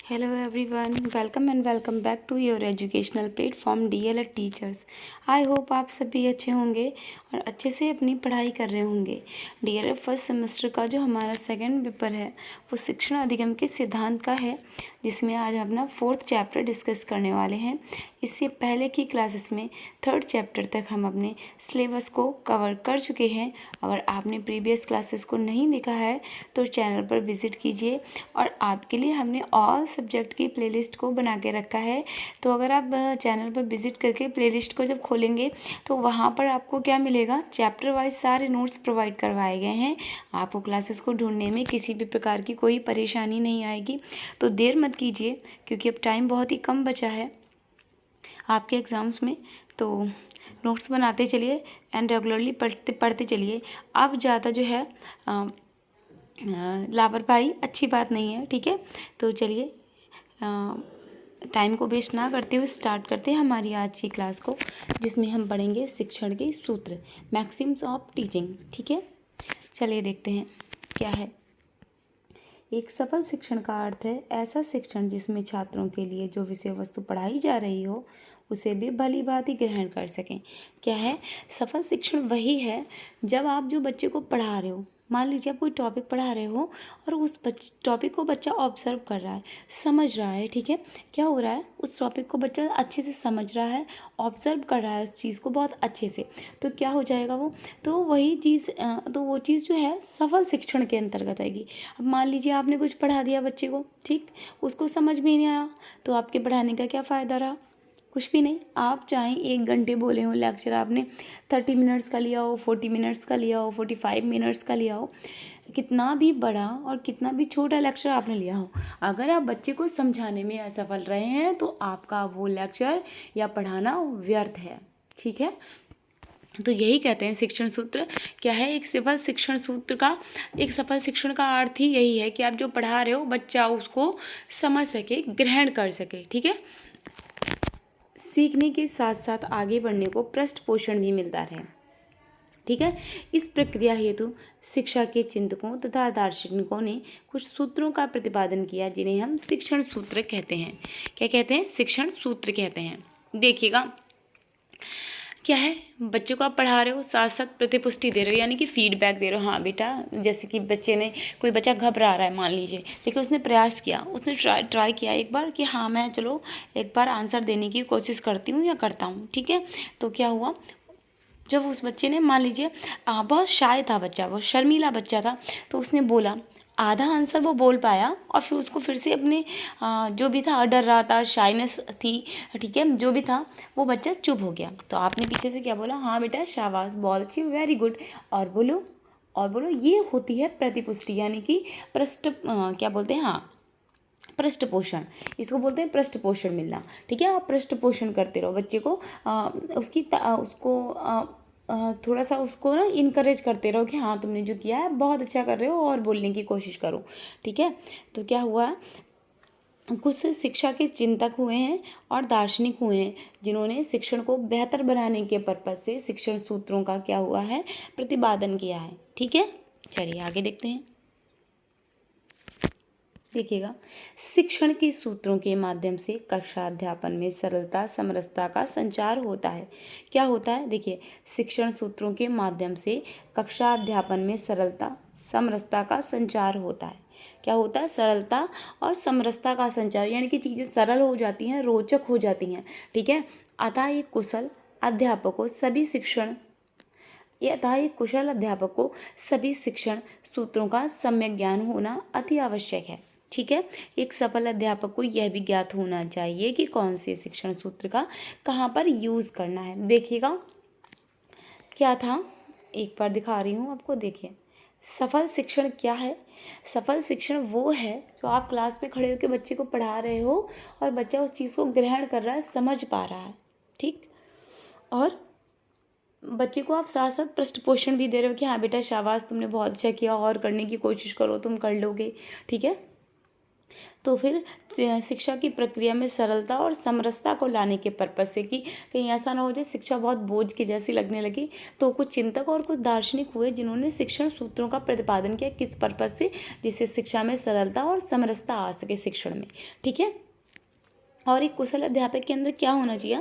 Hello everyone, welcome and welcome back to your educational platform DLED teachers. I hope आप सभी अच्छे होंगे और अच्छे से अपनी पढ़ाई कर रहे होंगे। DLED फर्स्ट सेमेस्टर का जो हमारा सेकंड पेपर है वो शिक्षण अधिगम के सिद्धांत का है, जिसमें आज हम अपना 4th चैप्टर डिस्कस करने वाले हैं। इससे पहले की क्लासेस में 3rd चैप्टर तक हम अपने सिलेबस को कवर कर चुके हैं। अगर आपने प्रीवियस क्लासेस को नहीं देखा है तो चैनल पर विज़िट कीजिए और आपके लिए हमने ऑल सब्जेक्ट की प्लेलिस्ट को बना के रखा है। तो अगर आप चैनल पर विज़िट करके प्लेलिस्ट को जब खोलेंगे तो वहाँ पर आपको क्या मिलेगा, चैप्टर वाइज सारे नोट्स प्रोवाइड करवाए गए हैं। आपको क्लासेस को ढूंढने में किसी भी प्रकार की कोई परेशानी नहीं आएगी। तो देर मत कीजिए क्योंकि अब टाइम बहुत ही कम बचा है आपके एग्ज़ाम्स में। तो नोट्स बनाते चलिए एंड रेगुलरली पढ़ते चलिए। अब ज़्यादा जो है लापरवाही अच्छी बात नहीं है, ठीक है। तो चलिए टाइम को वेस्ट ना करते हुए स्टार्ट करते हैं हमारी आज की क्लास को, जिसमें हम पढ़ेंगे शिक्षण के सूत्र, मैक्सिम्स ऑफ टीचिंग, ठीक है। चलिए देखते हैं क्या है। एक सफल शिक्षण का अर्थ है ऐसा शिक्षण जिसमें छात्रों के लिए जो विषय वस्तु पढ़ाई जा रही हो उसे भी भली भांति ग्रहण कर सकें। क्या है सफल शिक्षण? वही है जब आप जो बच्चे को पढ़ा रहे हो, मान लीजिए आप कोई टॉपिक पढ़ा रहे हो और उस टॉपिक को बच्चा ऑब्जर्व कर रहा है, समझ रहा है, ठीक है। क्या हो रहा है, उस टॉपिक को बच्चा अच्छे से समझ रहा है, ऑब्जर्व कर रहा है उस चीज़ को बहुत अच्छे से, तो क्या हो जाएगा वो, तो वही चीज़ तो वो चीज़ जो है सफल शिक्षण के अंतर्गत आएगी। अब मान लीजिए आपने कुछ पढ़ा दिया बच्चे को, ठीक, उसको समझ में नहीं आया, तो आपके पढ़ाने का क्या फ़ायदा रहा? कुछ भी नहीं। आप चाहें 1 घंटे बोले हो लेक्चर, आपने 30 मिनट्स का लिया हो, 40 मिनट्स का लिया हो, 45 मिनट्स का लिया हो, कितना भी बड़ा और कितना भी छोटा लेक्चर आपने लिया हो, अगर आप बच्चे को समझाने में असफल रहे हैं तो आपका वो लेक्चर या पढ़ाना व्यर्थ है, ठीक है। तो यही कहते हैं शिक्षण सूत्र। क्या है एक सफल शिक्षण सूत्र का, एक सफल शिक्षण का अर्थ ही यही है कि आप जो पढ़ा रहे हो बच्चा उसको समझ सके, ग्रहण कर सके, ठीक है। सीखने के साथ साथ आगे बढ़ने को पृष्ठ पोषण भी मिलता रहे, ठीक है। इस प्रक्रिया हेतु शिक्षा के चिंतकों तथा दार्शनिकों ने कुछ सूत्रों का प्रतिपादन किया जिन्हें हम शिक्षण सूत्र कहते हैं। क्या कहते हैं? शिक्षण सूत्र कहते हैं। देखिएगा क्या है, बच्चों को आप पढ़ा रहे हो, साथ साथ प्रतिपुष्टि दे रहे हो, यानी कि फीडबैक दे रहे हो। हाँ बेटा, जैसे कि बच्चे ने, कोई बच्चा घबरा रहा है मान लीजिए, लेकिन उसने प्रयास किया, उसने ट्राई किया एक बार कि हाँ मैं चलो एक बार आंसर देने की कोशिश करती हूँ या करता हूँ, ठीक है। तो क्या हुआ, जब उस बच्चे ने, मान लीजिए बहुत शाय था बच्चा, बहुत शर्मीला बच्चा था, तो उसने बोला, आधा आंसर वो बोल पाया और फिर उसको फिर से अपने जो भी था, डर रहा था, शाइनेस थी, ठीक है, जो भी था, वो बच्चा चुप हो गया। तो आपने पीछे से क्या बोला, हाँ बेटा शाबाश, बहुत अच्छी, वेरी गुड, और बोलो और बोलो। ये होती है प्रतिपुष्टि, यानी कि क्या बोलते हैं, हाँ पृष्ठ पोषण, इसको बोलते हैं पृष्ठ पोषण मिलना, ठीक है। आप पृष्ठ पोषण करते रहो बच्चे को, थोड़ा सा उसको ना इनकरेज करते रहो कि हाँ तुमने जो किया है बहुत अच्छा कर रहे हो और बोलने की कोशिश करो, ठीक है। तो क्या हुआ, कुछ शिक्षा के चिंतक हुए हैं और दार्शनिक हुए हैं जिन्होंने शिक्षण को बेहतर बनाने के पर्पज से शिक्षण सूत्रों का क्या हुआ है, प्रतिपादन किया है, ठीक है। चलिए आगे देखते हैं। देखिएगा, शिक्षण के सूत्रों के माध्यम से कक्षा अध्यापन में सरलता समरसता का संचार होता है। क्या होता है, देखिए, शिक्षण सूत्रों के माध्यम से कक्षा अध्यापन में सरलता समरसता का संचार होता है। क्या होता है, सरलता और समरसता का संचार, यानी कि चीज़ें सरल हो जाती हैं, रोचक हो जाती हैं, ठीक है। अतः एक कुशल अध्यापक को सभी शिक्षण सूत्रों का सम्यक ज्ञान होना अति आवश्यक है, ठीक है। एक सफल अध्यापक को यह भी ज्ञात होना चाहिए कि कौन से शिक्षण सूत्र का कहाँ पर यूज़ करना है। देखिएगा क्या था, एक बार दिखा रही हूँ आपको, देखिए सफल शिक्षण क्या है। सफल शिक्षण वो है जो आप क्लास में खड़े होकर बच्चे को पढ़ा रहे हो और बच्चा उस चीज़ को ग्रहण कर रहा है, समझ पा रहा है, ठीक, और बच्चे को आप साथ साथ पृष्ठ पोषण भी दे रहे हो कि हाँ बेटा शाबाश, तुमने बहुत अच्छा किया और करने की कोशिश करो, तुम कर लोगे, ठीक है। तो फिर शिक्षा की प्रक्रिया में सरलता और समरसता को लाने के पर्पज से, कि कहीं ऐसा ना हो जाए शिक्षा बहुत बोझ की जैसी लगने लगी, तो कुछ चिंतक और कुछ दार्शनिक हुए जिन्होंने शिक्षण सूत्रों का प्रतिपादन किया किस पर्पज से, जिससे शिक्षा में सरलता और समरसता आ सके शिक्षण में। ठीक है। और एक कुशल अध्यापक के अंदर क्या होना चाहिए,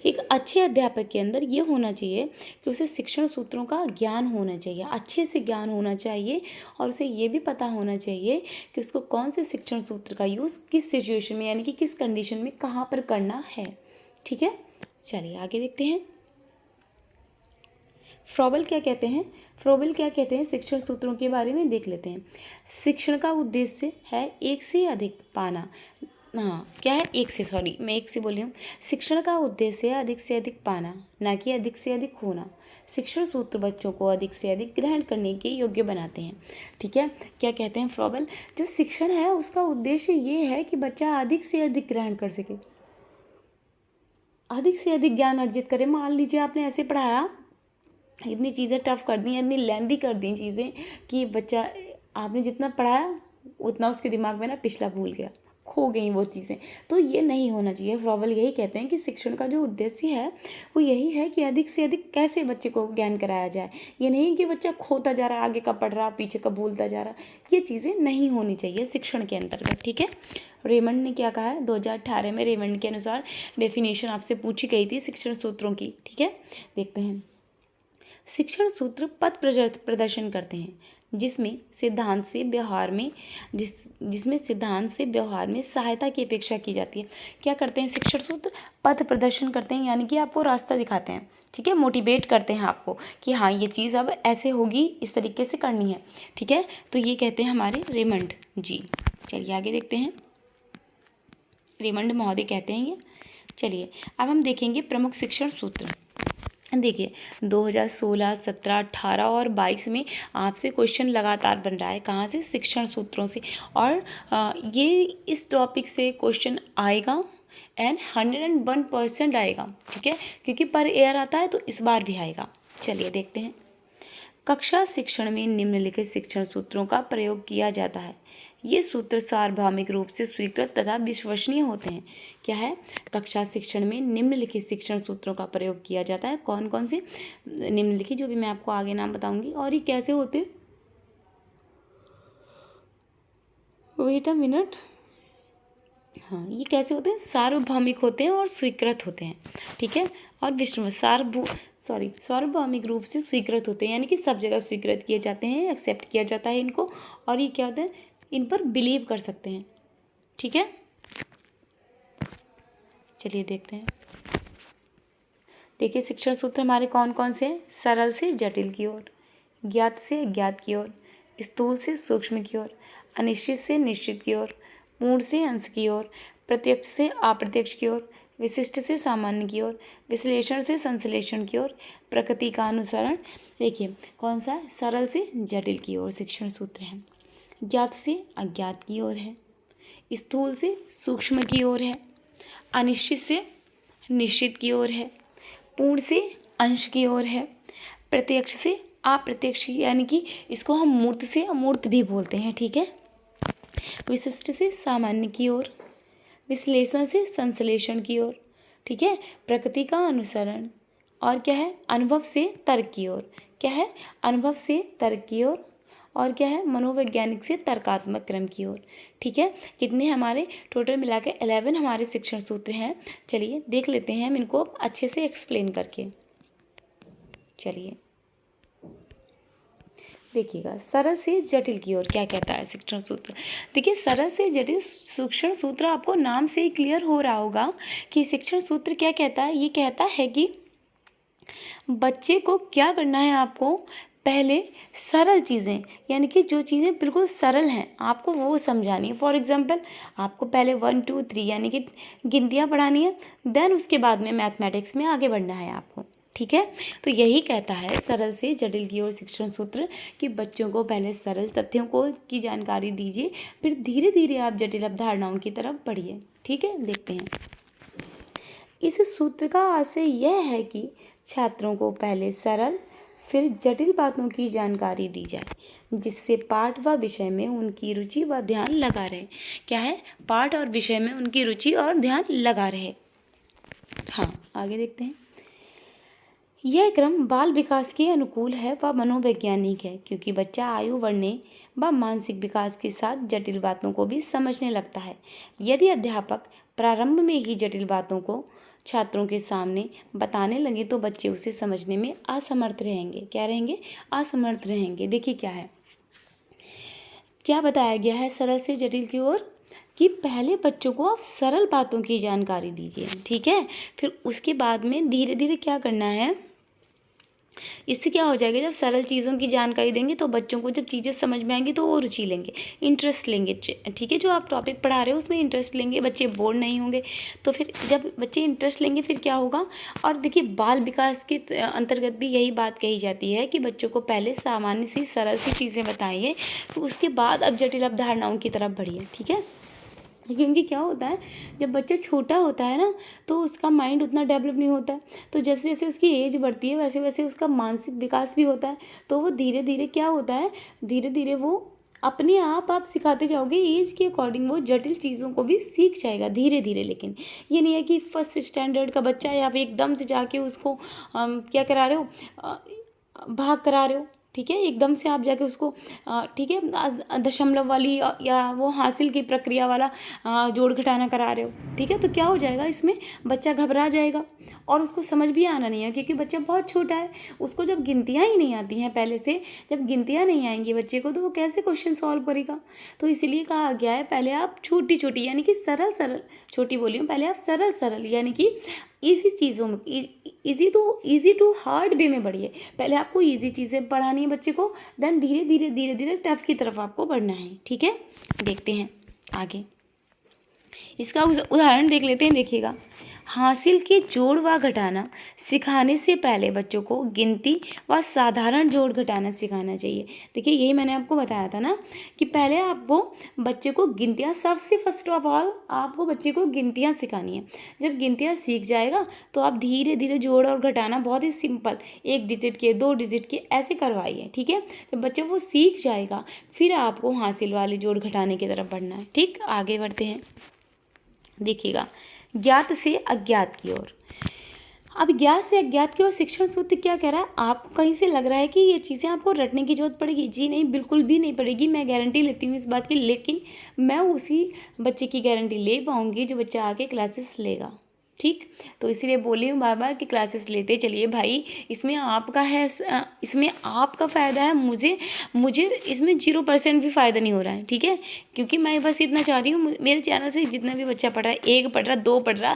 एक अच्छे अध्यापक के अंदर ये होना चाहिए कि उसे शिक्षण सूत्रों का ज्ञान होना चाहिए, अच्छे से ज्ञान होना चाहिए, और उसे ये भी पता होना चाहिए कि उसको कौन से शिक्षण सूत्र का यूज़ किस सिचुएशन में, यानी कि किस कंडीशन में कहाँ पर करना है। ठीक है। चलिए आगे देखते हैं। फ्रॉबल क्या कहते हैं, फ्रॉबल क्या कहते हैं शिक्षण सूत्रों के बारे में देख लेते हैं। शिक्षण का उद्देश्य है एक से अधिक पाना, क्या है, मैं एक से बोली हूँ। शिक्षण का उद्देश्य है अधिक से अधिक पाना, ना कि अधिक से अधिक खोना। शिक्षण सूत्र बच्चों को अधिक से अधिक ग्रहण करने के योग्य बनाते हैं। ठीक है। क्या कहते हैं फ्रॉबल, जो शिक्षण है उसका उद्देश्य ये है कि बच्चा अधिक से अधिक ग्रहण कर सके, अधिक से अधिक ज्ञान अर्जित करे। मान लीजिए आपने ऐसे पढ़ाया, इतनी चीज़ें टफ कर दी, इतनी लेंदी कर दी चीज़ें कि बच्चा, आपने जितना पढ़ाया उतना उसके दिमाग में ना पिछला भूल गया, खो गई वो चीज़ें। तो ये नहीं होना चाहिए। फ्रॉबल यही कहते हैं कि शिक्षण का जो उद्देश्य है वो यही है कि अधिक से अधिक कैसे बच्चे को ज्ञान कराया जाए। ये नहीं कि बच्चा खोता जा रहा है, आगे का पढ़ रहा, पीछे का भूलता जा रहा, ये चीज़ें नहीं होनी चाहिए शिक्षण के अंतर्गत। ठीक है। रेमंड ने क्या कहा है, 2018 में रेमंड के अनुसार डेफिनेशन आपसे पूछी गई थी शिक्षण सूत्रों की। ठीक है। देखते हैं। शिक्षण सूत्र पथ प्रदर्शन करते हैं जिसमें सिद्धांत से व्यवहार में सहायता की अपेक्षा की जाती है। क्या करते हैं शिक्षण सूत्र, पथ प्रदर्शन करते हैं, यानी कि आपको रास्ता दिखाते हैं। ठीक है। मोटिवेट करते हैं आपको कि हाँ ये चीज़ अब ऐसे होगी, इस तरीके से करनी है। ठीक है। तो ये कहते हैं हमारे रेमंड जी। चलिए आगे देखते हैं। रेमंड महोदय कहते हैं ये। चलिए अब हम देखेंगे प्रमुख शिक्षण सूत्र। देखिए 2016, 17, 18 और 22 में आपसे क्वेश्चन लगातार बन रहा है, कहाँ से, शिक्षण सूत्रों से। और ये इस टॉपिक से क्वेश्चन आएगा एंड 101% आएगा। ठीक है। क्योंकि पर ईयर आता है तो इस बार भी आएगा। चलिए देखते हैं। कक्षा शिक्षण में निम्नलिखित शिक्षण सूत्रों का प्रयोग किया जाता है। ये सूत्र सार्वभौमिक रूप से स्वीकृत तथा विश्वसनीय होते हैं। क्या है, कक्षा शिक्षण में निम्नलिखित शिक्षण सूत्रों का प्रयोग किया जाता है। कौन कौन से निम्नलिखित, जो भी मैं आपको आगे नाम बताऊंगी। और ये कैसे होते हैं, वेट अ मिनट, हाँ ये कैसे होते हैं, सार्वभौमिक होते हैं और स्वीकृत होते हैं। ठीक है। और सार्वभौमिक रूप से स्वीकृत होते हैं, यानी कि सब जगह स्वीकृत किए जाते हैं, एक्सेप्ट किया जाता है इनको। और ये क्या होता है, इन पर बिलीव कर सकते हैं। ठीक है। चलिए देखते हैं। देखिए शिक्षण सूत्र हमारे कौन कौन से हैं, सरल से जटिल की ओर, ज्ञात से अज्ञात की ओर, स्थूल से सूक्ष्म की ओर, अनिश्चित से निश्चित की ओर, पूर्ण से अंश की ओर, प्रत्यक्ष से अप्रत्यक्ष की ओर, विशिष्ट से सामान्य की ओर, विश्लेषण से संश्लेषण की ओर, प्रकृति का अनुसरण। देखिए कौन सा है, सरल से जटिल की ओर शिक्षण सूत्र है, ज्ञात से अज्ञात की ओर है, स्थूल से सूक्ष्म की ओर है, अनिश्चित से निश्चित की ओर है, पूर्ण से अंश की ओर है, प्रत्यक्ष से अप्रत्यक्ष, यानी कि इसको हम मूर्त से अमूर्त भी बोलते हैं। ठीक है। विशिष्ट से सामान्य की ओर, विश्लेषण से संश्लेषण की ओर। ठीक है। प्रकृति का अनुसरण, और क्या है, अनुभव से तर्क की ओर। क्या है, अनुभव से तर्क की ओर। और क्या है, मनोवैज्ञानिक से तर्कात्मक क्रम की ओर। ठीक है। कितने हमारे टोटल मिला के 11 हमारे शिक्षण सूत्र हैं। चलिए देख लेते हैं हम इनको अच्छे से एक्सप्लेन करके। चलिए देखिएगा, सरल से जटिल की ओर क्या कहता है शिक्षण सूत्र। देखिए सरल से जटिल शिक्षण सूत्र, आपको नाम से ही क्लियर हो रहा होगा कि शिक्षण सूत्र क्या कहता है। ये कहता है कि बच्चे को क्या करना है, आपको पहले सरल चीज़ें, यानी कि जो चीज़ें बिल्कुल सरल हैं आपको वो समझानी है। फॉर एग्जांपल आपको पहले 1 2 3 यानी कि गिनतियाँ पढ़ानी है, देन उसके बाद में मैथमेटिक्स में आगे बढ़ना है आपको। ठीक है। तो यही कहता है सरल से जटिल की ओर शिक्षण सूत्र, कि बच्चों को पहले सरल तथ्यों को की जानकारी दीजिए, फिर धीरे धीरे आप जटिल अवधारणाओं की तरफ बढ़िए। ठीक है। देखते हैं। इस सूत्र का आशय यह है कि छात्रों को पहले सरल फिर जटिल बातों की जानकारी दी जाए, जिससे पाठ व विषय में उनकी रुचि व ध्यान लगा रहे। क्या है? पाठ और विषय में उनकी रुचि और ध्यान लगा रहे। हाँ, आगे देखते हैं। यह क्रम बाल विकास के अनुकूल है व मनोवैज्ञानिक है, क्योंकि बच्चा आयु बढ़ने व मानसिक विकास के साथ जटिल बातों को भी समझने लगता है। यदि अध्यापक प्रारंभ में ही जटिल बातों को छात्रों के सामने बताने लगे तो बच्चे उसे समझने में असमर्थ रहेंगे। क्या रहेंगे? असमर्थ रहेंगे। देखिए क्या है, क्या बताया गया है सरल से जटिल की ओर, कि पहले बच्चों को आप सरल बातों की जानकारी दीजिए, ठीक है। फिर उसके बाद में धीरे धीरे क्या करना है, इससे क्या हो जाएगा, जब सरल चीज़ों की जानकारी देंगे तो बच्चों को जब चीज़ें समझ में आएंगी तो वो रुचि लेंगे, इंटरेस्ट लेंगे, ठीक है। जो आप टॉपिक पढ़ा रहे हो उसमें इंटरेस्ट लेंगे, बच्चे बोर नहीं होंगे। तो फिर जब बच्चे इंटरेस्ट लेंगे फिर क्या होगा। और देखिए बाल विकास के अंतर्गत भी यही बात कही जाती है कि बच्चों को पहले सामान्य सी सरल सी चीज़ें बताइए, तो उसके बाद अब जटिल अवधारणाओं की तरफ बढ़िए, ठीक है। क्योंकि क्या होता है, जब बच्चा छोटा होता है ना तो उसका माइंड उतना डेवलप नहीं होता है, तो जैसे जैसे उसकी एज बढ़ती है वैसे वैसे उसका मानसिक विकास भी होता है। तो वो धीरे धीरे क्या होता है, धीरे धीरे वो अपने आप सिखाते जाओगे, एज के अकॉर्डिंग वो जटिल चीज़ों को भी सीख जाएगा धीरे धीरे। लेकिन ये नहीं है कि फर्स्ट स्टैंडर्ड का बच्चा है आप एकदम से जाके उसको क्या करा रहे हो, भाग करा रहे हो, ठीक है। एकदम से आप जाके उसको ठीक है दशमलव वाली या वो हासिल की प्रक्रिया वाला जोड़ घटाना करा रहे हो, ठीक है। तो क्या हो जाएगा, इसमें बच्चा घबरा जाएगा और उसको समझ भी आना नहीं है, क्योंकि बच्चा बहुत छोटा है, उसको जब गिनतियाँ ही नहीं आती हैं पहले से, जब गिनतियाँ नहीं आएंगी बच्चे को तो वो कैसे क्वेश्चन सॉल्व करेगा। तो इसीलिए कहा गया है पहले आप छोटी छोटी यानी कि सरल सरल, छोटी बोली हूँ, पहले आप सरल सरल यानी कि इसी चीज़ों में इजी टू हार्ड वे में बढ़िए। पहले आपको इजी चीज़ें पढ़ानी है बच्चे को, देन धीरे धीरे धीरे धीरे टफ की तरफ आपको बढ़ना है, ठीक है। देखते हैं आगे, इसका उदाहरण देख लेते हैं। देखिएगा, हासिल के जोड़ व घटाना सिखाने से पहले बच्चों को गिनती व साधारण जोड़ घटाना सिखाना चाहिए। देखिए यही मैंने आपको बताया था ना कि पहले आपको बच्चे को गिनतियाँ, सबसे फर्स्ट ऑफ ऑल आपको बच्चे को गिनतियाँ सिखानी है। जब गिनतियाँ सीख जाएगा तो आप धीरे धीरे जोड़ और घटाना बहुत ही सिंपल, 1 डिजिट के 2 डिजिट के ऐसे करवाइए, ठीक है। जब बच्चा वो सीख जाएगा फिर आपको हासिल वाले जोड़ घटाने की तरफ बढ़ना है, ठीक। आगे बढ़ते हैं। देखिएगा, ज्ञात से अज्ञात की ओर। अब ज्ञात से अज्ञात की ओर शिक्षण सूत्र क्या कह रहा है, आपको कहीं से लग रहा है कि ये चीज़ें आपको रटने की जरूरत पड़ेगी। जी नहीं, बिल्कुल भी नहीं पड़ेगी, मैं गारंटी लेती हूँ इस बात की। लेकिन मैं उसी बच्चे की गारंटी ले पाऊँगी जो बच्चा आके क्लासेस लेगा, ठीक। तो इसीलिए बोली हूँ बार बार कि क्लासेस लेते चलिए भाई, इसमें आपका है, इसमें आपका फ़ायदा है, मुझे इसमें 0% भी फ़ायदा नहीं हो रहा है, ठीक है। क्योंकि मैं बस इतना चाह रही हूँ मेरे चैनल से जितना भी बच्चा पढ़ रहा है, 1 पढ़ रहा, 2 पढ़ रहा,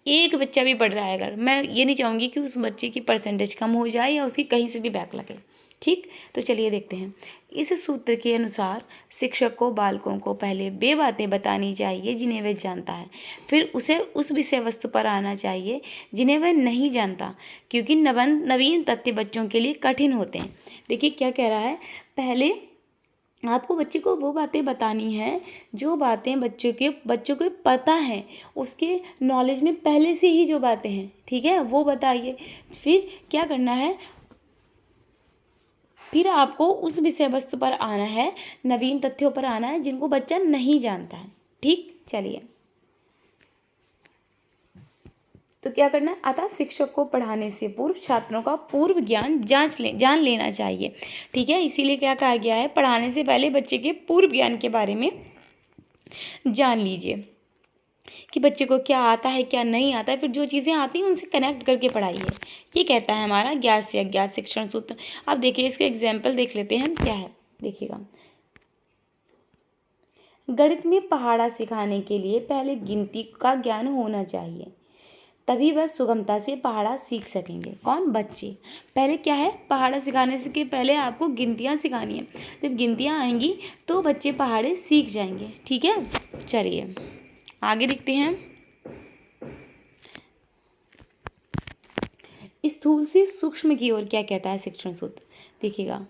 1 बच्चा भी पढ़ रहा है, अगर मैं ये नहीं चाहूँगी कि उस बच्चे की परसेंटेज कम हो जाए या उसकी कहीं से भी बैक लगे, ठीक। तो चलिए देखते हैं। इस सूत्र के अनुसार शिक्षक को बालकों को पहले वे बातें बतानी चाहिए जिन्हें वह जानता है, फिर उसे उस विषय वस्तु पर आना चाहिए जिन्हें वह नहीं जानता, क्योंकि नवीन तथ्य बच्चों के लिए कठिन होते हैं। देखिए क्या कह रहा है, पहले आपको बच्चे को वो बातें बतानी है जो बातें बच्चों को पता है, उसके नॉलेज में पहले से ही जो बातें हैं, ठीक है, वो बताइए। फिर क्या करना है, फिर आपको उस विषय वस्तु पर आना है, नवीन तथ्यों पर आना है जिनको बच्चा नहीं जानता है, ठीक। चलिए, तो क्या करना है, अतः शिक्षक को पढ़ाने से पूर्व छात्रों का पूर्व ज्ञान जान लेना चाहिए, ठीक है। इसीलिए क्या कहा गया है, पढ़ाने से पहले बच्चे के पूर्व ज्ञान के बारे में जान लीजिए कि बच्चे को क्या आता है क्या नहीं आता है, फिर जो चीज़ें आती हैं उनसे कनेक्ट करके पढ़ाइए। ये कहता है हमारा ज्ञात से अज्ञात शिक्षण सूत्र। अब देखिए इसके एग्जाम्पल देख लेते हैं क्या है। देखिएगा, गणित में पहाड़ा सिखाने के लिए पहले गिनती का ज्ञान होना चाहिए, तभी वह सुगमता से पहाड़ा सीख सकेंगे। कौन? बच्चे। पहले क्या है, पहाड़ा सिखाने से के पहले आपको गिनतियाँ सिखानी है। जब गिनतियाँ आएंगी तो बच्चे पहाड़े सीख जाएंगे, ठीक है। चलिए आगे देखते हैं। स्थूल से सूक्ष्म की ओर क्या कहता है शिक्षण सूत्र। देखिएगा,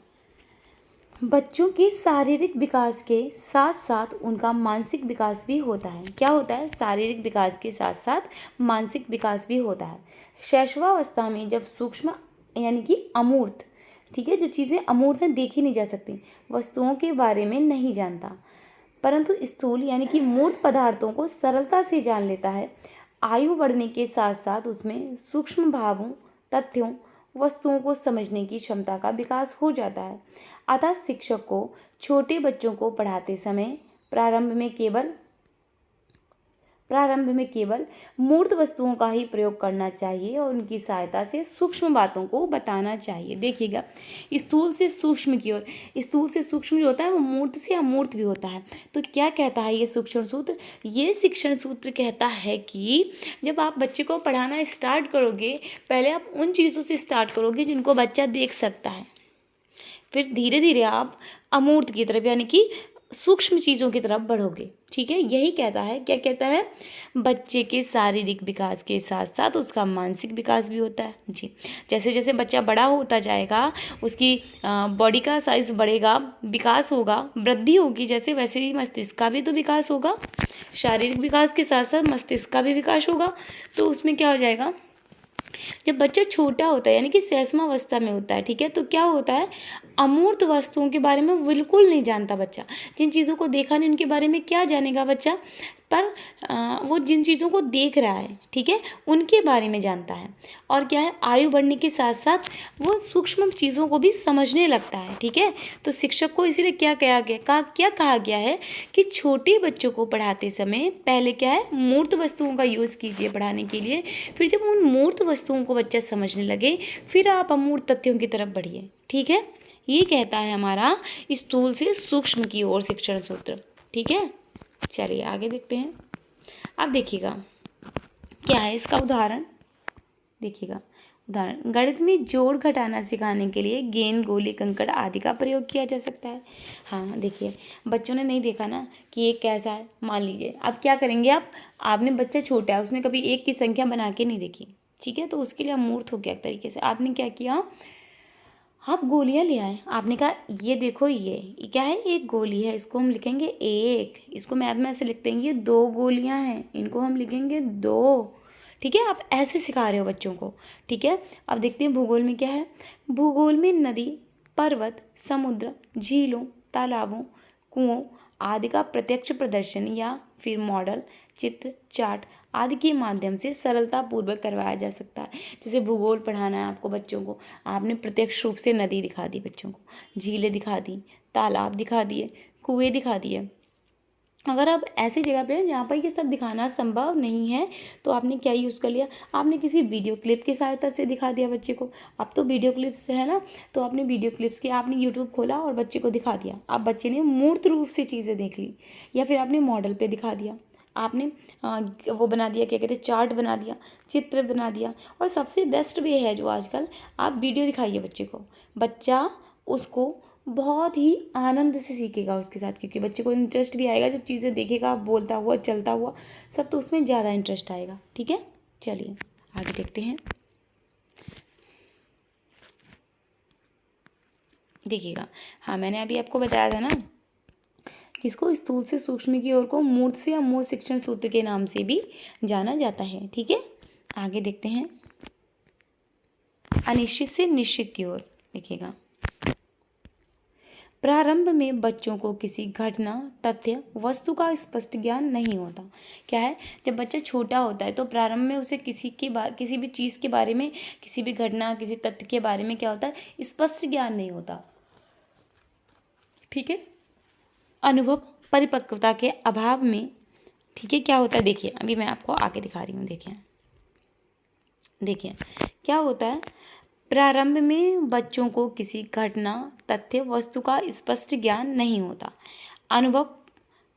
बच्चों के शारीरिक विकास के साथ साथ उनका मानसिक विकास भी होता है। क्या होता है? शारीरिक विकास के साथ साथ मानसिक विकास भी होता है। शैशवावस्था में जब सूक्ष्म यानी कि अमूर्त ठीक है, जो चीज़ें अमूर्त हैं, देखी नहीं जा सकती, वस्तुओं के बारे में नहीं जानता, परंतु स्थूल यानी कि मूर्त पदार्थों को सरलता से जान लेता है। आयु बढ़ने के साथ साथ उसमें सूक्ष्म भावों, तथ्यों, वस्तुओं को समझने की क्षमता का विकास हो जाता है। अतः शिक्षक को छोटे बच्चों को पढ़ाते समय प्रारंभ में केवल मूर्त वस्तुओं का ही प्रयोग करना चाहिए और उनकी सहायता से सूक्ष्म बातों को बताना चाहिए। देखिएगा, स्थूल से सूक्ष्म की ओर, स्थूल से सूक्ष्म जो होता है वो मूर्त से अमूर्त भी होता है। तो क्या कहता है ये शिक्षण सूत्र? ये शिक्षण सूत्र कहता है कि जब आप बच्चे को पढ़ाना स्टार्ट करोगे, पहले आप उन चीज़ों से स्टार्ट करोगे जिनको बच्चा देख सकता है, फिर धीरे धीरे आप अमूर्त की तरफ यानी कि सूक्ष्म चीज़ों की तरफ बढ़ोगे। ठीक है, यही कहता है। क्या कहता है? बच्चे के शारीरिक विकास के साथ साथ उसका मानसिक विकास भी होता है। जी, जैसे जैसे बच्चा बड़ा होता जाएगा, उसकी बॉडी का साइज बढ़ेगा, विकास होगा, वृद्धि होगी, जैसे वैसे ही मस्तिष्क का भी तो विकास होगा। शारीरिक विकास के साथ साथ मस्तिष्क का भी विकास होगा। तो उसमें क्या हो जाएगा, जब बच्चा छोटा होता है यानी कि सहस्मावस्था में होता है, ठीक है, तो क्या होता है, अमूर्त वस्तुओं के बारे में बिल्कुल नहीं जानता बच्चा। जिन चीज़ों को देखा नहीं उनके बारे में क्या जानेगा बच्चा, पर वो जिन चीज़ों को देख रहा है, ठीक है, उनके बारे में जानता है। और क्या है, आयु बढ़ने के साथ साथ वो सूक्ष्म चीज़ों को भी समझने लगता है। ठीक है, तो शिक्षक को इसीलिए क्या कहा गया है कि छोटे बच्चों को पढ़ाते समय पहले क्या है, मूर्त वस्तुओं का यूज़ कीजिए पढ़ाने के लिए। फिर जब उन मूर्त वस्तुओं को बच्चा समझने लगे, फिर आप अमूर्त तथ्यों की तरफ बढ़िए। ठीक है, ये कहता है हमारा स्थूल से सूक्ष्म की ओर शिक्षण सूत्र। ठीक है, चलिए आगे देखते हैं। अब देखिएगा क्या है इसका उदाहरण। देखिएगा उदाहरण, गणित में जोड़ घटाना सिखाने के लिए गेंद, गोली, कंकड़ आदि का प्रयोग किया जा सकता है। हाँ देखिए, बच्चों ने नहीं देखा ना कि ये कैसा है। मान लीजिए अब क्या करेंगे आप, आपने, बच्चा छोटा है, उसने कभी एक की संख्या बना के नहीं देखी, ठीक है, तो उसके लिए अमूर्त हो गया एक तरीके से। आपने क्या किया, आप गोलियां ले आए, आपने कहा ये देखो, ये क्या है, एक गोली है, इसको हम लिखेंगे एक, इसको मैथ में ऐसे लिखते हैं, ये दो गोलियां हैं, इनको हम लिखेंगे दो। ठीक है, आप ऐसे सिखा रहे हो बच्चों को। ठीक है, अब देखते हैं भूगोल में क्या है। भूगोल में नदी, पर्वत, समुद्र, झीलों, तालाबों, कुओं आदि का प्रत्यक्ष प्रदर्शन या फिर मॉडल, चित्र, चार्ट आदि के माध्यम से सरलता पूर्वक करवाया जा सकता है। जैसे भूगोल पढ़ाना है आपको बच्चों को, आपने प्रत्यक्ष रूप से नदी दिखा दी बच्चों को, झीलें दिखा दी, तालाब दिखा दिए, कुएं दिखा दिए। अगर आप ऐसी जगह पे हैं जहाँ पर ये सब दिखाना संभव नहीं है, तो आपने क्या यूज़ कर लिया, आपने किसी वीडियो क्लिप की सहायता से दिखा दिया बच्चे को। अब तो वीडियो क्लिप्स है ना, तो आपने वीडियो क्लिप्स की, आपने यूट्यूब खोला और बच्चे को दिखा दिया। अब बच्चे ने मूर्त रूप से चीज़ें देख ली, या फिर आपने मॉडल पे दिखा दिया, आपने वो बना दिया, क्या कहते हैं, चार्ट बना दिया, चित्र बना दिया। और सबसे बेस्ट वे है जो आजकल, आप वीडियो दिखाइए बच्चे को, बच्चा उसको बहुत ही आनंद से सीखेगा उसके साथ, क्योंकि बच्चे को इंटरेस्ट भी आएगा जब चीज़ें देखेगा, बोलता हुआ, चलता हुआ, सब, तो उसमें ज़्यादा इंटरेस्ट आएगा। ठीक है, चलिए आगे देखते हैं। देखिएगा, हाँ मैंने अभी आपको बताया था ना, किसको, स्थूल से सूक्ष्म की ओर को मूर्त से अमूर्त शिक्षण सूत्र के नाम से भी जाना जाता है। ठीक है, आगे देखते हैं। अनिश्चित से निश्चित की ओर। देखिएगा, प्रारंभ में बच्चों को किसी घटना, तथ्य, वस्तु का स्पष्ट ज्ञान नहीं होता। क्या है, जब बच्चा छोटा होता है तो प्रारंभ में उसे किसी भी चीज़ के बारे में, किसी भी घटना, किसी तथ्य के बारे में क्या होता है, स्पष्ट ज्ञान नहीं होता। ठीक है, अनुभव, परिपक्वता के अभाव में, ठीक है, क्या होता है, देखिए अभी मैं आपको आगे दिखा रही हूँ। देखिए क्या होता है, प्रारंभ में बच्चों को किसी घटना, तथ्य, वस्तु का स्पष्ट ज्ञान नहीं होता। अनुभव,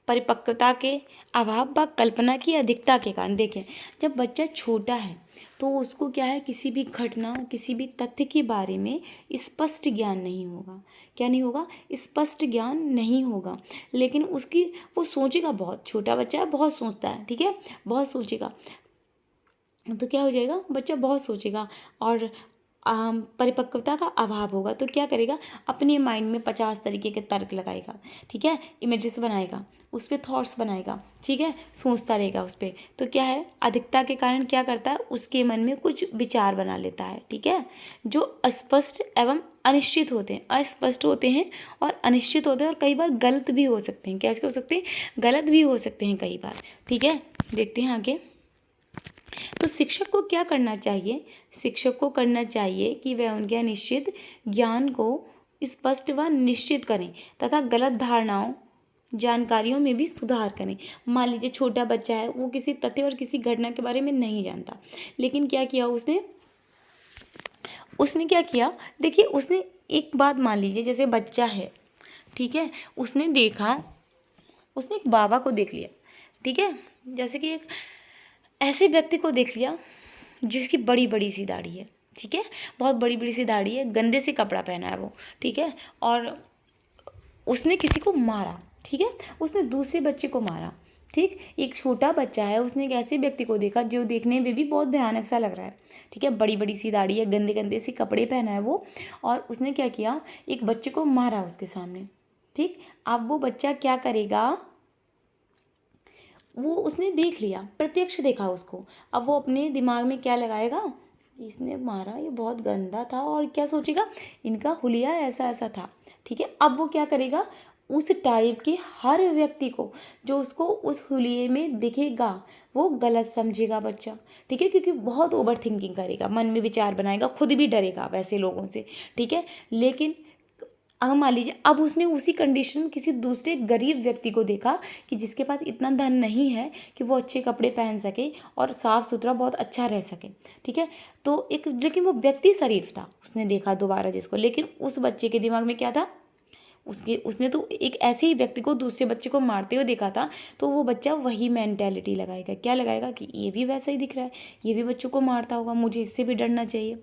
परिपक्वता के अभाव व कल्पना की अधिकता के कारण। देखें, जब बच्चा छोटा है तो उसको क्या है, किसी भी घटना, किसी भी तथ्य के बारे में स्पष्ट ज्ञान नहीं होगा। क्या नहीं होगा, स्पष्ट ज्ञान नहीं होगा। लेकिन वो सोचेगा, बहुत छोटा बच्चा है, बहुत सोचता है, ठीक है, बहुत सोचेगा, तो क्या हो जाएगा, बच्चा बहुत सोचेगा और परिपक्वता का अभाव होगा, तो क्या करेगा, अपने माइंड में 50 तरीके के तर्क लगाएगा, ठीक है, इमेजेस बनाएगा, उस पर थॉट्स बनाएगा, ठीक है, सोचता रहेगा उस पर। तो क्या है, अधिकता के कारण क्या करता है, उसके मन में कुछ विचार बना लेता है, ठीक है, जो अस्पष्ट एवं अनिश्चित होते हैं, अस्पष्ट होते हैं और अनिश्चित होते हैं, और कई बार गलत भी हो सकते हैं। कैसे हो सकते हैं? गलत भी हो सकते हैं कई बार। ठीक है, देखते हैं आगे। तो शिक्षक को क्या करना चाहिए? शिक्षक को करना चाहिए कि वह उनके अनिश्चित ज्ञान को स्पष्ट व निश्चित करें तथा गलत धारणाओं जानकारियों में भी सुधार करें। मान लीजिए छोटा बच्चा है, वो किसी तथ्य और किसी घटना के बारे में नहीं जानता, लेकिन क्या किया उसने क्या किया, देखिए उसने एक बात, मान लीजिए जैसे बच्चा है, ठीक है, उसने एक बाबा को देख लिया, ठीक है, जैसे कि एक ऐसे व्यक्ति को देख लिया जिसकी बड़ी बड़ी सी दाढ़ी है, ठीक है, बहुत बड़ी बड़ी सी दाढ़ी है, गंदे से कपड़ा पहना है वो, ठीक है, और उसने किसी को मारा, ठीक है, उसने दूसरे बच्चे को मारा, ठीक, एक छोटा बच्चा है, उसने एक ऐसे व्यक्ति को देखा जो देखने में भी बहुत भयानक सा लग रहा है, ठीक है, बड़ी बड़ी सी दाढ़ी है, गंदे गंदे से कपड़े पहना है वो, और उसने क्या किया, एक बच्चे को मारा उसके सामने, ठीक। अब वो बच्चा क्या करेगा, वो उसने देख लिया, प्रत्यक्ष देखा उसको, अब वो अपने दिमाग में क्या लगाएगा, इसने मारा, ये बहुत गंदा था, और क्या सोचेगा, इनका हुलिया ऐसा ऐसा था, ठीक है। अब वो क्या करेगा, उस टाइप के हर व्यक्ति को जो उसको उस हुलिये में दिखेगा वो गलत समझेगा बच्चा, ठीक है, क्योंकि बहुत ओवर थिंकिंग करेगा, मन में विचार बनाएगा, खुद भी डरेगा वैसे लोगों से, ठीक है। लेकिन अब मान लीजिए, अब उसने उसी कंडीशन किसी दूसरे गरीब व्यक्ति को देखा कि जिसके पास इतना धन नहीं है कि वो अच्छे कपड़े पहन सके और साफ़ सुथरा बहुत अच्छा रह सके, ठीक है, तो एक, लेकिन वो व्यक्ति शरीफ था, उसने देखा दोबारा जिसको, लेकिन उस बच्चे के दिमाग में क्या था, उसने तो एक ऐसे ही व्यक्ति को दूसरे बच्चे को मारते हुए देखा था, तो वो बच्चा वही मेंटेलिटी लगाएगा, क्या लगाएगा कि ये भी वैसा ही दिख रहा है, ये भी बच्चों को मारता होगा, मुझे इससे भी डरना चाहिए।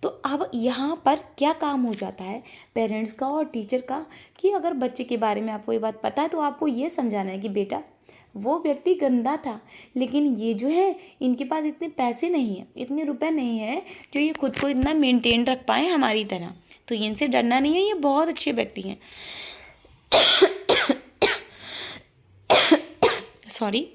तो अब यहाँ पर क्या काम हो जाता है पेरेंट्स का और टीचर का, कि अगर बच्चे के बारे में आपको ये बात पता है तो आपको ये समझाना है कि बेटा वो व्यक्ति गंदा था, लेकिन ये जो है इनके पास इतने पैसे नहीं हैं, इतने रुपए नहीं हैं जो ये खुद को इतना मेंटेन रख पाएँ हमारी तरह, तो इनसे डरना नहीं है, ये बहुत अच्छे व्यक्ति हैं। सॉरी।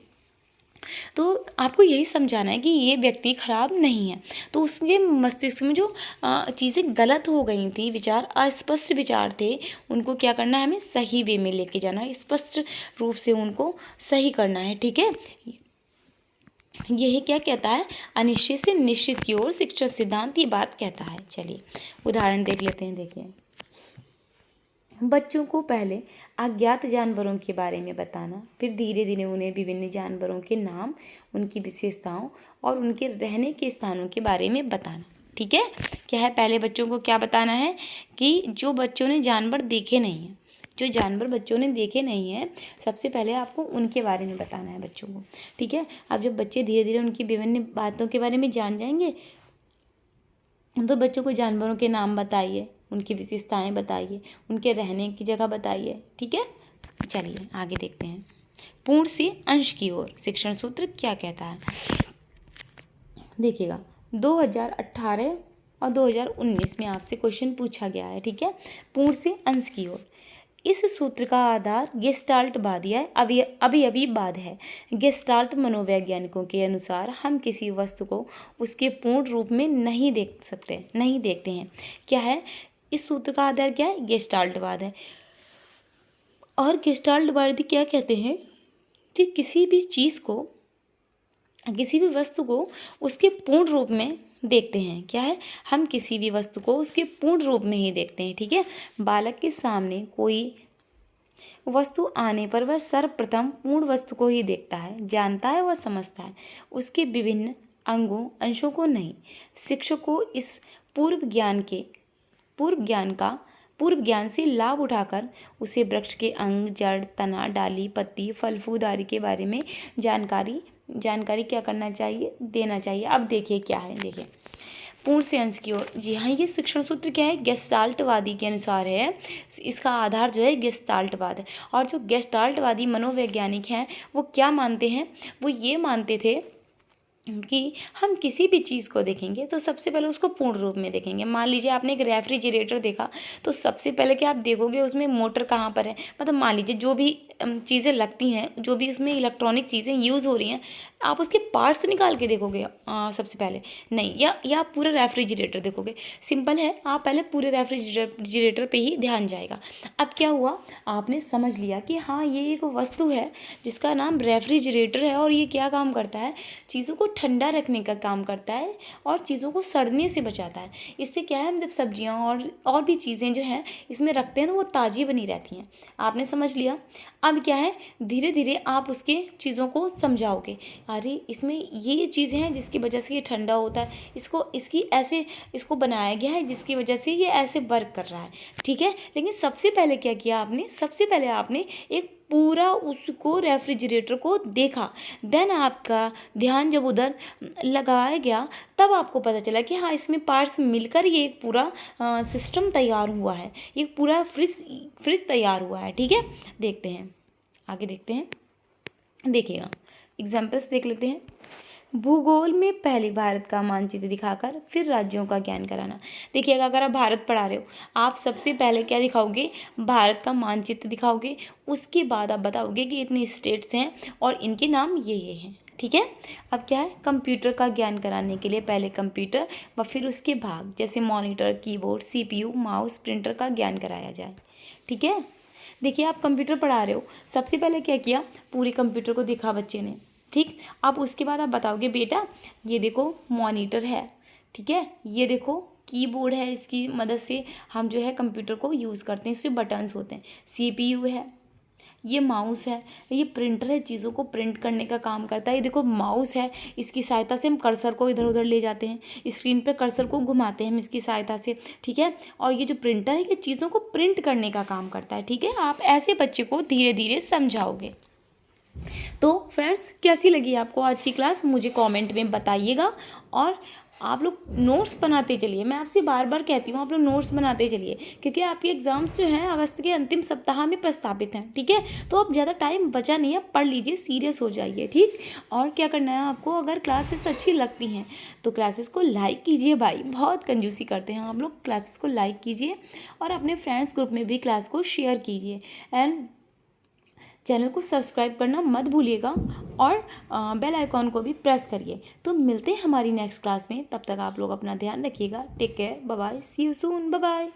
तो आपको यही समझाना है कि ये व्यक्ति खराब नहीं है। तो उसके मस्तिष्क में जो चीज़ें गलत हो गई थी, विचार अस्पष्ट विचार थे, उनको क्या करना है, हमें सही वे में लेके जाना है, स्पष्ट रूप से उनको सही करना है, ठीक है। यही क्या कहता है, अनिश्चित से निश्चित की ओर शिक्षण सिद्धांत ये बात कहता है। चलिए उदाहरण देख लेते हैं। देखिए, बच्चों को पहले अज्ञात जानवरों के बारे में बताना, फिर धीरे धीरे उन्हें विभिन्न जानवरों के नाम, उनकी विशेषताओं और उनके रहने के स्थानों के बारे में बताना, ठीक है। क्या है, पहले बच्चों को क्या बताना है कि जो बच्चों ने जानवर देखे नहीं हैं, जो जानवर बच्चों ने देखे नहीं हैं, सबसे पहले आपको उनके बारे में बताना है बच्चों को, ठीक है। अब जब बच्चे धीरे धीरे उनकी विभिन्न बातों के बारे में जान जाएंगे, तो बच्चों को जानवरों के नाम बताइए, उनकी विशेषताएं बताइए, उनके रहने की जगह बताइए, ठीक है। चलिए आगे देखते हैं। पूर्ण से अंश की ओर शिक्षण सूत्र क्या कहता है। देखिएगा, 2018 और 2019 में आपसे क्वेश्चन पूछा गया है, ठीक है। पूर्ण से अंश की ओर, इस सूत्र का आधार गेस्टाल्टवादी है, अभियवीवाद है। गेस्टाल्ट मनोवैज्ञानिकों के अनुसार हम किसी वस्तु को उसके पूर्ण रूप में नहीं देखते हैं। क्या है, इस सूत्र का आधार क्या है, गेस्टाल्टवाद है। और गेस्टाल्टवादी क्या कहते हैं कि किसी भी चीज़ को, किसी भी वस्तु को उसके पूर्ण रूप में देखते हैं। क्या है, हम किसी भी वस्तु को उसके पूर्ण रूप में ही देखते हैं, ठीक है। बालक के सामने कोई वस्तु आने पर वह सर्वप्रथम पूर्ण वस्तु को ही देखता है, जानता है व समझता है, उसके विभिन्न अंशों को नहीं। शिक्षक को इस पूर्व ज्ञान से लाभ उठाकर उसे वृक्ष के अंग, जड़, तना, डाली, पत्ती, फल फूल आदि के बारे में जानकारी क्या करना चाहिए, देना चाहिए। अब देखिए क्या है, देखिए पूर्ण से अंश की ओर, जी हाँ, ये शिक्षण सूत्र क्या है, गेस्टाल्टवादी के अनुसार है। इसका आधार जो है गेस्टाल्टवाद है। और जो गेस्टाल्टवादी मनोवैज्ञानिक हैं वो क्या मानते हैं, वो ये मानते थे कि हम किसी भी चीज़ को देखेंगे तो सबसे पहले उसको पूर्ण रूप में देखेंगे। मान लीजिए आपने एक रेफ्रिजरेटर देखा, तो सबसे पहले क्या आप देखोगे उसमें मोटर कहाँ पर है। मतलब मान लीजिए जो भी चीज़ें लगती हैं, जो भी उसमें इलेक्ट्रॉनिक चीज़ें यूज़ हो रही हैं, आप उसके पार्ट्स निकाल के देखोगे सबसे पहले नहीं, या आप पूरा रेफ्रिजरेटर देखोगे। सिंपल है, आप पहले पूरे रेफ्रिजरेटर पे ही ध्यान जाएगा। अब क्या हुआ, आपने समझ लिया कि हाँ ये एक वस्तु है जिसका नाम रेफ्रिजरेटर है और ये क्या काम करता है, चीज़ों को ठंडा रखने का काम करता है और चीज़ों को सड़ने से बचाता है। इससे क्या है, हम जब सब्जियां और भी चीज़ें जो हैं इसमें रखते हैं तो वो ताज़ी बनी रहती हैं। आपने समझ लिया। अब क्या है, धीरे धीरे आप उसके चीज़ों को समझाओगे, अरे इसमें ये चीज़ें हैं जिसकी वजह से ये ठंडा होता है, इसको बनाया गया है जिसकी वजह से ये ऐसे वर्क कर रहा है, ठीक है। लेकिन सबसे पहले क्या किया आपने, सबसे पहले आपने एक पूरा उसको रेफ्रिजरेटर को देखा, देन आपका ध्यान जब उधर लगाया गया तब आपको पता चला कि हाँ इसमें पार्ट्स मिलकर ये एक पूरा सिस्टम तैयार हुआ है, ये पूरा फ्रिज तैयार हुआ है, ठीक है। देखते हैं, आगे देखते हैं, देखिएगा एग्जाम्पल्स देख लेते हैं। भूगोल में पहले भारत का मानचित्र दिखाकर फिर राज्यों का ज्ञान कराना। देखिएगा, अगर आप भारत पढ़ा रहे हो, आप सबसे पहले क्या दिखाओगे, भारत का मानचित्र दिखाओगे। उसके बाद आप बताओगे कि इतने स्टेट्स हैं और इनके नाम ये हैं, ठीक है। अब क्या है, कंप्यूटर का ज्ञान कराने के लिए पहले कंप्यूटर व फिर उसके भाग जैसे monitor, keyboard, CPU, mouse, printer का ज्ञान कराया जाए, ठीक है। देखिए, आप कंप्यूटर पढ़ा रहे हो, सबसे पहले क्या किया, पूरे कंप्यूटर को देखा बच्चे ने, ठीक। अब उसके बाद आप बताओगे बेटा ये देखो मॉनिटर है, ठीक है, ये देखो कीबोर्ड है, इसकी मदद से हम जो है कंप्यूटर को यूज़ करते हैं, इसमें बटन्स होते हैं। सीपीयू है, ये माउस है, ये प्रिंटर है, चीज़ों को प्रिंट करने का काम करता है। ये देखो माउस है, इसकी सहायता से हम कर्सर को इधर उधर ले जाते हैं, स्क्रीन पर कर्सर को घुमाते हैं हम इसकी सहायता से, ठीक है। और ये जो प्रिंटर है ये चीज़ों को प्रिंट करने का काम करता है, ठीक है। आप ऐसे बच्चे को धीरे धीरे समझाओगे। तो फ्रेंड्स, कैसी लगी आपको आज की क्लास, मुझे कमेंट में बताइएगा। और आप लोग नोट्स बनाते चलिए, मैं आपसे बार बार कहती हूँ आप लोग नोट्स बनाते चलिए, क्योंकि आपके एग्ज़ाम्स जो हैं अगस्त के अंतिम सप्ताह में प्रस्तावित हैं, ठीक है। तो अब ज़्यादा टाइम बचा नहीं है, पढ़ लीजिए, सीरियस हो जाइए, ठीक। और क्या करना है आपको, अगर क्लासेस अच्छी लगती हैं तो क्लासेस को लाइक कीजिए भाई, बहुत कंजूसी करते हैं आप लोग, क्लासेस को लाइक कीजिए और अपने फ्रेंड्स ग्रुप में भी क्लास को शेयर कीजिए। एंड चैनल को सब्सक्राइब करना मत भूलिएगा और बेल आइकॉन को भी प्रेस करिए। तो मिलते हैं हमारी नेक्स्ट क्लास में, तब तक आप लोग अपना ध्यान रखिएगा। Take care, bye bye, see you soon, bye bye.